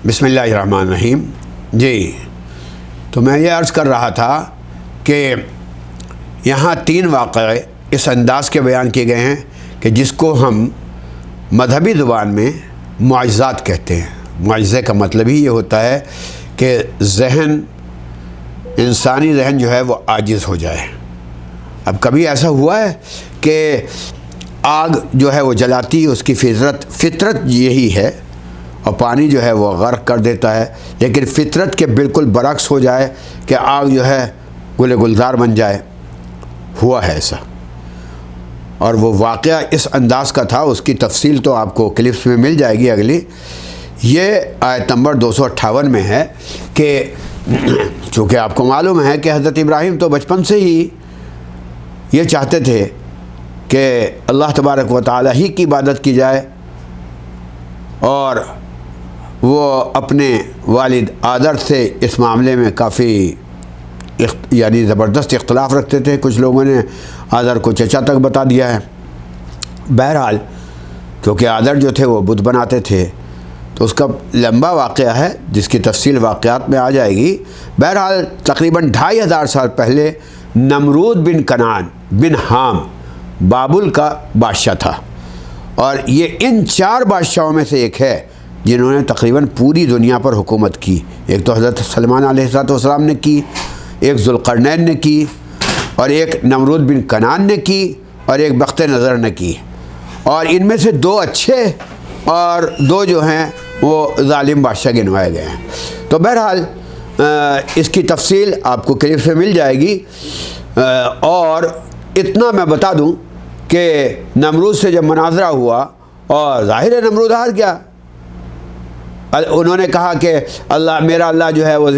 بسم اللہ الرحمن الرحیم۔ جی تو میں یہ عرض کر رہا تھا کہ یہاں 3 واقعے اس انداز کے بیان کیے گئے ہیں کہ جس کو ہم مذہبی زبان میں معجزات کہتے ہیں۔ معجزے کا مطلب ہی یہ ہوتا ہے کہ انسانی ذہن جو ہے وہ عاجز ہو جائے۔ اب کبھی ایسا ہوا ہے کہ آگ جو ہے وہ جلاتی، اس کی فطرت یہی ہے، اور پانی جو ہے وہ غرق کر دیتا ہے، لیکن فطرت کے بالکل برعکس ہو جائے کہ آگ جو ہے گل گلزار بن جائے؟ ہوا ہے ایسا، اور وہ واقعہ اس انداز کا تھا۔ اس کی تفصیل تو آپ کو کلپس میں مل جائے گی اگلی۔ یہ آیت نمبر 258 میں ہے کہ چونکہ آپ کو معلوم ہے کہ حضرت ابراہیم تو بچپن سے ہی یہ چاہتے تھے کہ اللہ تبارک و تعالی ہی کی عبادت کی جائے، اور وہ اپنے والد آدر سے اس معاملے میں کافی یعنی زبردست اختلاف رکھتے تھے۔ کچھ لوگوں نے آدر کو چچا تک بتا دیا ہے۔ بہرحال کیونکہ آدر جو تھے وہ بت بناتے تھے، تو اس کا لمبا واقعہ ہے جس کی تفصیل واقعات میں آ جائے گی۔ بہرحال تقریباً 2500 سال پہلے نمرود بن کنعان بن حام بابل کا بادشاہ تھا، اور یہ ان 4 بادشاہوں میں سے ایک ہے جنہوں نے تقریباً پوری دنیا پر حکومت کی۔ ایک تو حضرت سلمان علیہ السلام نے کی، ایک ذوالقرنین نے کی، اور ایک نمرود بن کنعان نے کی، اور ایک بخت نظر نے کی، اور ان میں سے 2 اچھے اور 2 جو ہیں وہ ظالم بادشاہ گنوائے گئے ہیں۔ تو بہرحال اس کی تفصیل آپ کو کلپ سے مل جائے گی، اور اتنا میں بتا دوں کہ نمرود سے جب مناظرہ ہوا اور ظاہر ہے نمرود ہار گیا۔ انہوں نے کہا کہ میرا اللہ جو ہے وہ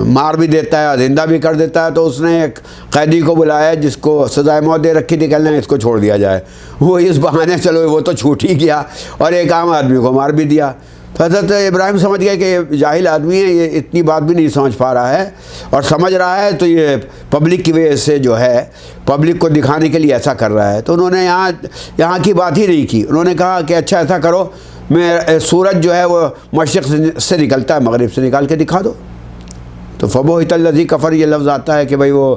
مار بھی دیتا ہے اور زندہ بھی کر دیتا ہے، تو اس نے ایک قیدی کو بلایا جس کو سزائے موت دے رکھی تھی، کہنے اس کو چھوڑ دیا جائے۔ وہ اس بہانے چلو وہ تو چھوٹ ہی گیا، اور ایک عام آدمی کو مار بھی دیا۔ تو حضرت ابراہیم سمجھ گئے کہ یہ جاہل آدمی ہے، یہ اتنی بات بھی نہیں سمجھ پا رہا ہے، اور سمجھ رہا ہے تو یہ پبلک کی وجہ سے جو ہے پبلک کو دکھانے کے لیے ایسا کر رہا ہے۔ تو انہوں نے یہاں کی بات ہی نہیں کی۔ انہوں نے کہا کہ اچھا ایسا کرو، سورج جو ہے وہ مشرق سے نکلتا ہے، مغرب سے نکال کے دکھا دو۔ تو فبہت الذی کفر یہ لفظ آتا ہے کہ بھائی وہ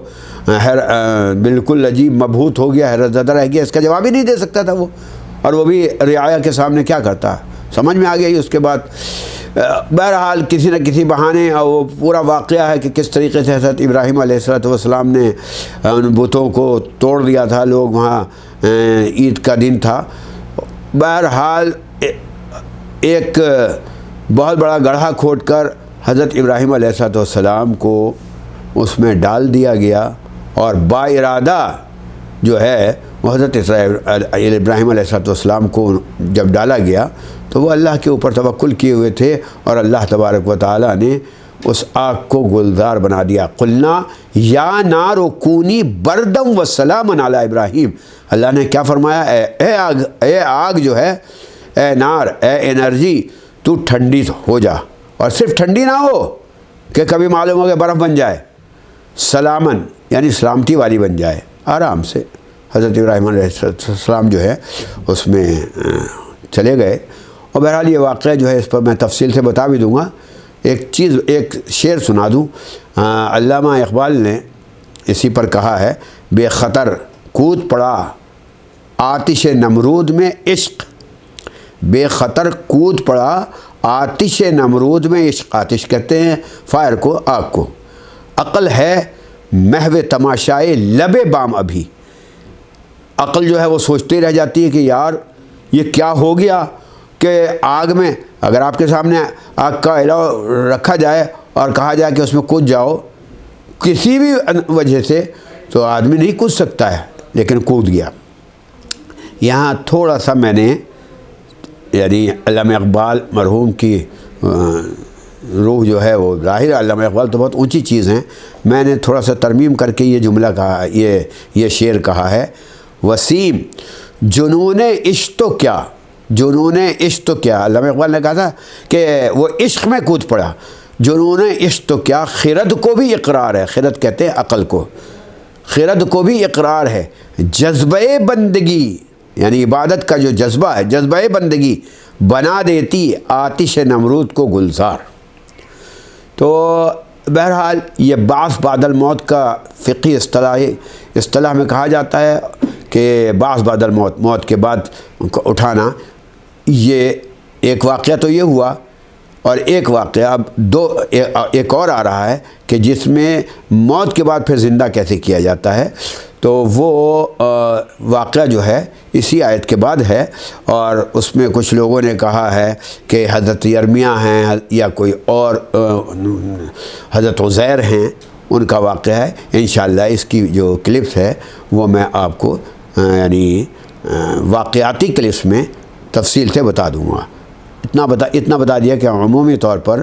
بالکل عجیب مبہوت ہو گیا، حیرت زدہ رہ گیا، اس کا جواب ہی نہیں دے سکتا تھا وہ، اور وہ بھی رعایا کے سامنے کیا کرتا۔ سمجھ میں آ گئی اس کے بعد بہرحال کسی نہ کسی بہانے، اور وہ پورا واقعہ ہے کہ کس طریقے سے حضرت ابراہیم علیہ السلام نے ان بتوں کو توڑ دیا تھا۔ لوگ وہاں عید کا دن تھا۔ بہرحال ایک بہت بڑا گڑھا کھود کر حضرت ابراہیم علیہ السلام کو اس میں ڈال دیا گیا، اور با ارادہ جو ہے وہ حضرت ابراہیم علیہ السلام کو جب ڈالا گیا تو وہ اللہ کے اوپر توکل کیے ہوئے تھے، اور اللہ تبارک و تعالیٰ نے اس آگ کو گلزار بنا دیا۔ قلنا یا نار کونی بردم و سلام علی ابراہیم۔ اللہ نے کیا فرمایا؟ اے آگ جو ہے، اے نار، اے انرجی، تو ٹھنڈی ہو جا، اور صرف ٹھنڈی نہ ہو کہ کبھی معلوم ہو کہ برف بن جائے، سلامن یعنی سلامتی والی بن جائے، آرام سے۔ حضرت ابراہیم علیہ السلام جو ہے اس میں چلے گئے، اور بہرحال یہ واقعہ جو ہے اس پر میں تفصیل سے بتا بھی دوں گا۔ ایک شعر سنا دوں۔ علامہ اقبال نے اسی پر کہا ہے، بے خطر کود پڑا آتش نمرود میں عشق، بے خطر کود پڑا آتش نمرود میں عشق۔ آتش کہتے ہیں فائر کو، آگ کو۔ عقل ہے محو تماشائے لب بام ابھی۔ عقل جو ہے وہ سوچتی رہ جاتی ہے کہ یار یہ کیا ہو گیا کہ آگ میں، اگر آپ کے سامنے آگ کا علاوہ رکھا جائے اور کہا جائے کہ اس میں کود جاؤ کسی بھی وجہ سے، تو آدمی نہیں کود سکتا ہے، لیکن کود گیا۔ یہاں تھوڑا سا میں نے یعنی علامہ اقبال مرحوم کی روح جو ہے وہ ظاہر، علامہ اقبال تو بہت اونچی چیز ہیں، میں نے تھوڑا سا ترمیم کر کے یہ جملہ کہا، یہ شعر کہا ہے۔ وسیم جنون عشق تو کیا، جنون عشق تو کیا، علامہ اقبال نے کہا تھا کہ وہ عشق میں کود پڑا۔ جنون عشق تو کیا، خرد کو بھی اقرار ہے، خرد کہتے ہیں عقل کو، خرد کو بھی اقرار ہے، جذبہ بندگی یعنی عبادت کا جو جذبہ ہے، جذبہ بندگی بنا دیتی آتش نمرود کو گلزار۔ تو بہرحال یہ بعث بعد الموت کا فقہی اصطلاح میں کہا جاتا ہے کہ بعث بعد الموت، موت کے بعد اٹھانا۔ یہ ایک واقعہ تو یہ ہوا، اور ایک واقعہ اب ایک اور آ رہا ہے کہ جس میں موت کے بعد پھر زندہ کیسے کیا جاتا ہے۔ تو وہ واقعہ جو ہے اسی آیت کے بعد ہے، اور اس میں کچھ لوگوں نے کہا ہے کہ حضرت یرمیہ ہیں یا کوئی اور حضرت عزیر ہیں، ان کا واقعہ ہے۔ انشاءاللہ اس کی جو کلپس ہے وہ میں آپ کو یعنی واقعاتی کلپس میں تفصیل سے بتا دوں گا۔ اتنا بتا دیا کہ عمومی طور پر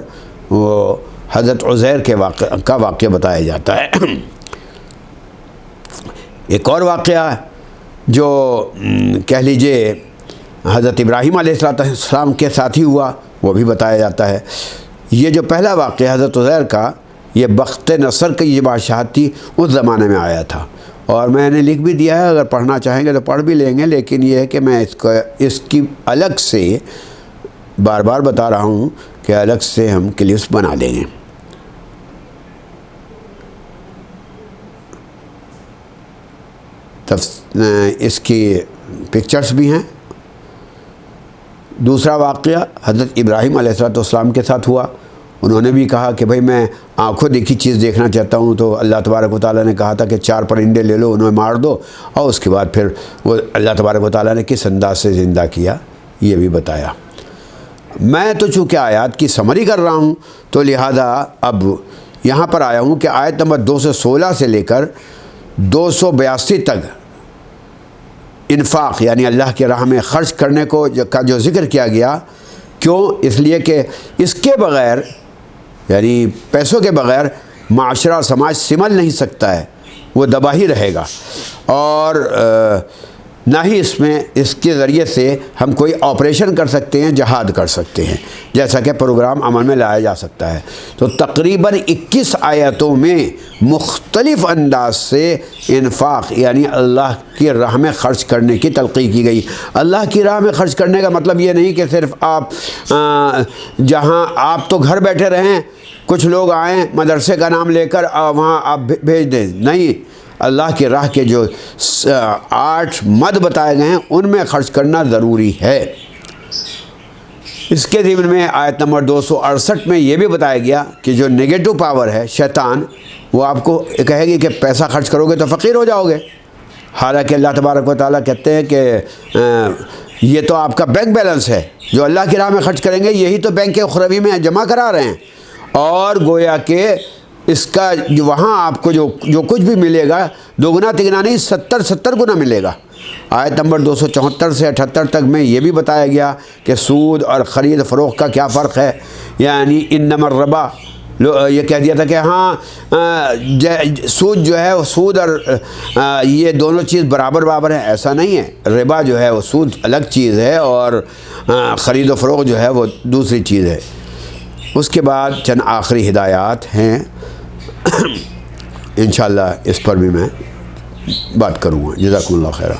وہ حضرت عزیر کے واقعہ بتایا جاتا ہے۔ ایک اور واقعہ جو کہہ لیجئے حضرت ابراہیم علیہ السلام کے ساتھ ہی ہوا، وہ بھی بتایا جاتا ہے۔ یہ جو پہلا واقعہ حضرت عزیر کا، یہ بخت نصر کی یہ بادشاہت تھی، اس زمانے میں آیا تھا، اور میں نے لکھ بھی دیا ہے، اگر پڑھنا چاہیں گے تو پڑھ بھی لیں گے، لیکن یہ ہے کہ میں اس کی الگ سے بار بار بتا رہا ہوں کہ الگ سے ہم کلپس بنا لیں گے۔ اس کی پکچرز بھی ہیں۔ دوسرا واقعہ حضرت ابراہیم علیہ السلام کے ساتھ ہوا۔ انہوں نے بھی کہا کہ بھائی میں آنکھوں دیکھی چیز دیکھنا چاہتا ہوں، تو اللہ تبارک و تعالیٰ نے کہا تھا کہ 4 پرندے لے لو، انہیں مار دو، اور اس کے بعد پھر وہ اللہ تبارک و تعالیٰ نے کس انداز سے زندہ کیا یہ بھی بتایا۔ میں تو چونکہ آیات کی سمری کر رہا ہوں، تو لہذا اب یہاں پر آیا ہوں کہ آیت نمبر 216 سے لے کر 282 تک انفاق یعنی اللہ کی راہ میں خرچ کرنے کا جو ذکر کیا گیا۔ کیوں؟ اس لیے کہ اس کے بغیر یعنی پیسوں کے بغیر معاشرہ سماج سمل نہیں سکتا ہے، وہ دبا ہی رہے گا، اور نہ ہی اس کے ذریعے سے ہم کوئی آپریشن کر سکتے ہیں، جہاد کر سکتے ہیں، جیسا کہ پروگرام عمل میں لایا جا سکتا ہے۔ تو تقریباً 21 آیتوں میں مختلف انداز سے انفاق یعنی اللہ کی راہ میں خرچ کرنے کی تلقین کی گئی۔ اللہ کی راہ میں خرچ کرنے کا مطلب یہ نہیں کہ صرف آپ جہاں آپ تو گھر بیٹھے رہیں، کچھ لوگ آئیں مدرسے کا نام لے کر وہاں آپ بھیج دیں، نہیں، اللہ کی راہ کے جو 8 مد بتائے گئے ہیں ان میں خرچ کرنا ضروری ہے۔ اس کے ضمن میں آیت نمبر 268 میں یہ بھی بتایا گیا کہ جو نگیٹو پاور ہے شیطان، وہ آپ کو کہے گی کہ پیسہ خرچ کرو گے تو فقیر ہو جاؤ گے، حالانکہ اللہ تبارک و تعالیٰ کہتے ہیں کہ یہ تو آپ کا بینک بیلنس ہے، جو اللہ کی راہ میں خرچ کریں گے یہی تو بینک اخروی میں جمع کرا رہے ہیں، اور گویا کہ اس کا وہاں آپ کو جو کچھ بھی ملے گا دوگنا تگنا نہیں 70 گنا ملے گا۔ آیت نمبر 274 سے 78 تک میں یہ بھی بتایا گیا کہ سود اور خرید فروخت کا کیا فرق ہے، یعنی انما الربا، یہ کہہ دیا تھا کہ ہاں سود جو ہے سود اور یہ دونوں چیز برابر ہیں، ایسا نہیں ہے۔ ربا جو ہے وہ سود الگ چیز ہے، اور خرید و فروخت جو ہے وہ دوسری چیز ہے۔ اس کے بعد چند آخری ہدایات ہیں، انشاءاللہ اس پر بھی میں بات کروں گا۔ جزاکم اللہ خیرہ۔